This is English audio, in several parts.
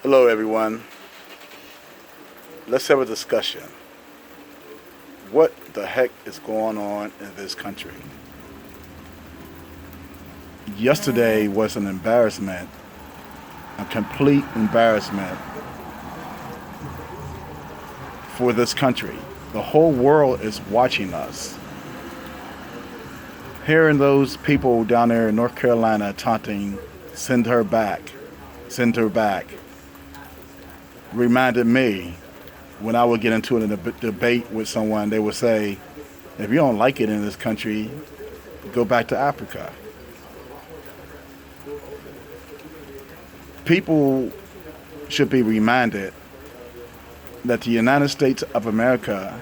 Hello, everyone. Let's have a discussion. What the heck is going on in this country? Yesterday was an embarrassment, a complete embarrassment for this country. The whole world is watching us. Hearing those people down there in North Carolina taunting, send her back, send her back, reminded me when I would get into a debate with someone, they would say, if you don't like it in this country, go back to Africa. People should be reminded that the United States of America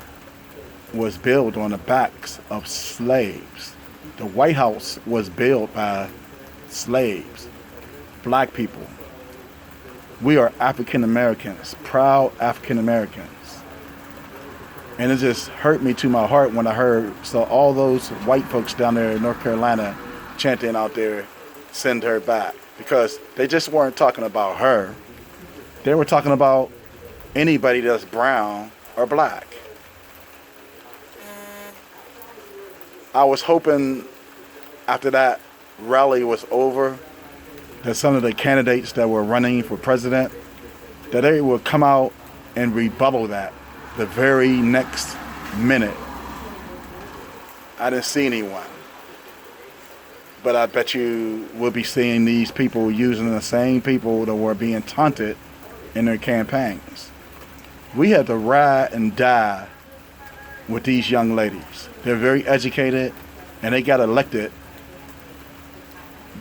was built on the backs of slaves. The White House was built by slaves, black people. We are African Americans, proud African Americans. And it just hurt me to my heart when I heard all those white folks down there in North Carolina chanting out there, send her back. Because they just weren't talking about her. They were talking about anybody that's brown or black. I was hoping after that rally was over that some of the candidates that were running for president, that they would come out and rebuttal that the very next minute. I didn't see anyone. But I bet you we'll be seeing these people using the same people that were being taunted in their campaigns. We have to ride and die with these young ladies. They're very educated and they got elected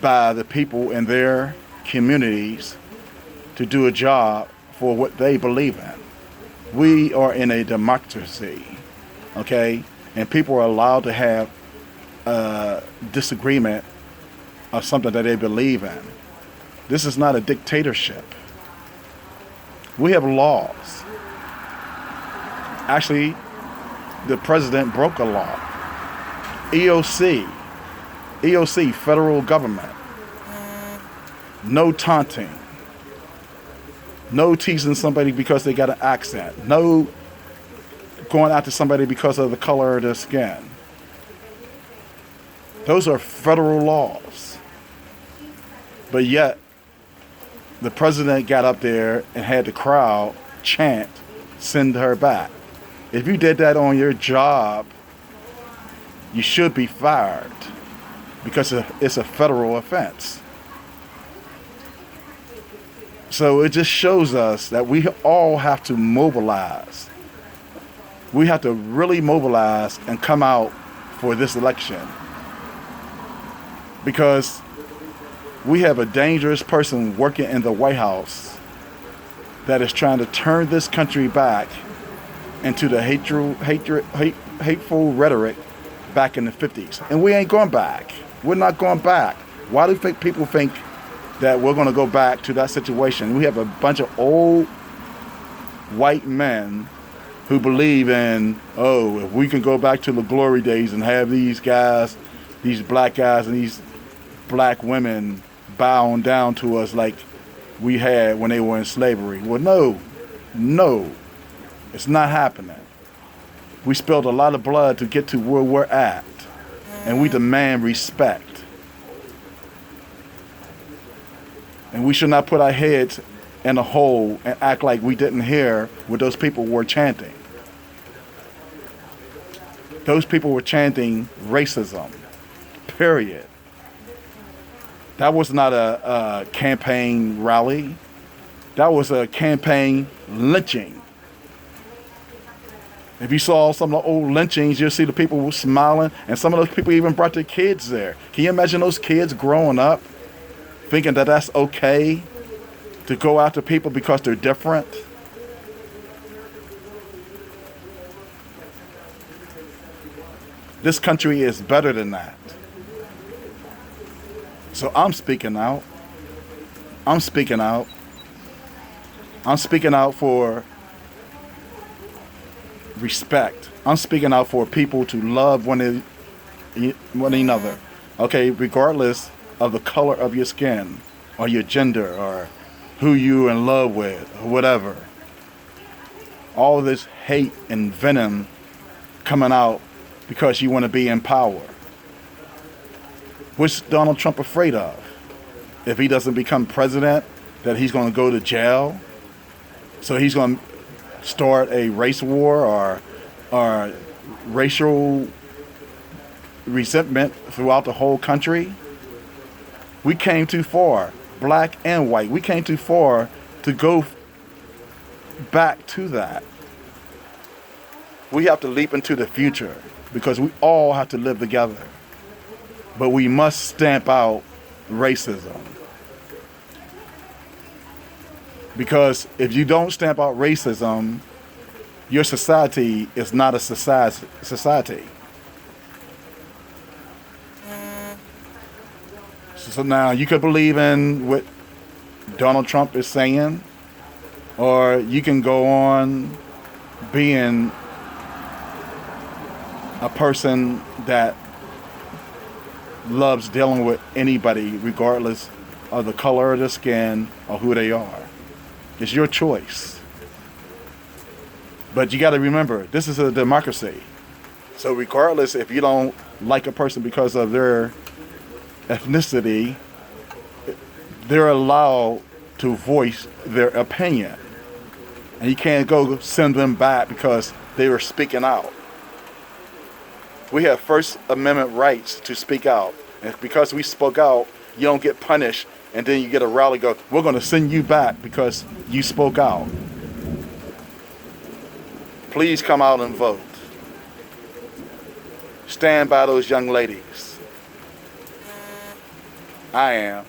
by the people in their communities to do a job for what they believe in. We are in a democracy, okay? And people are allowed to have a disagreement of something that they believe in. This is not a dictatorship. We have laws. Actually, the president broke a law. EOC, federal government. No taunting. No teasing somebody because they got an accent. No going after somebody because of the color of their skin. Those are federal laws. But yet, the president got up there and had the crowd chant, send her back. If you did that on your job, you should be fired because it's a federal offense. So it just shows us that we all have to mobilize. We have to really mobilize and come out for this election. Because we have a dangerous person working in the White House that is trying to turn this country back into the hateful rhetoric back in the 50s. And we ain't going back. We're not going back. Why do people think that we're going to go back to that situation? We have a bunch of old white men who believe in, if we can go back to the glory days and have these guys, these black guys and these black women bowing down to us like we had when they were in slavery. Well, no, it's not happening. We spilled a lot of blood to get to where we're at, and we demand respect. And we should not put our heads in a hole and act like we didn't hear what those people were chanting. Those people were chanting racism, period. That was not a campaign rally. That was a campaign lynching. If you saw some of the old lynchings, you'll see the people smiling, and some of those people even brought their kids there. Can you imagine those kids growing up thinking that that's okay to go after people because they're different? This country is better than that. So I'm speaking out. I'm speaking out. I'm speaking out for respect. I'm speaking out for people to love one another. Okay, regardless of the color of your skin or your gender or who you're in love with or whatever. All this hate and venom coming out because you want to be in power. What's Donald Trump afraid of? If he doesn't become president, that he's going to go to jail? So he's going to start a race war or racial resentment throughout the whole country? We came too far, black and white. We came too far to go back to that. We have to leap into the future because we all have to live together. But we must stamp out racism. Because if you don't stamp out racism, your society is not a society. So now you could believe in what Donald Trump is saying, or you can go on being a person that loves dealing with anybody regardless of the color of their skin or who they are. It's your choice. But you got to remember, this is a democracy. So regardless if you don't like a person because of their ethnicity, they're allowed to voice their opinion. And you can't go send them back because they were speaking out. We have First Amendment rights to speak out. And because we spoke out, you don't get punished and then you get a rally go, we're going to send you back because you spoke out. Please come out and vote. Stand by those young ladies. I am.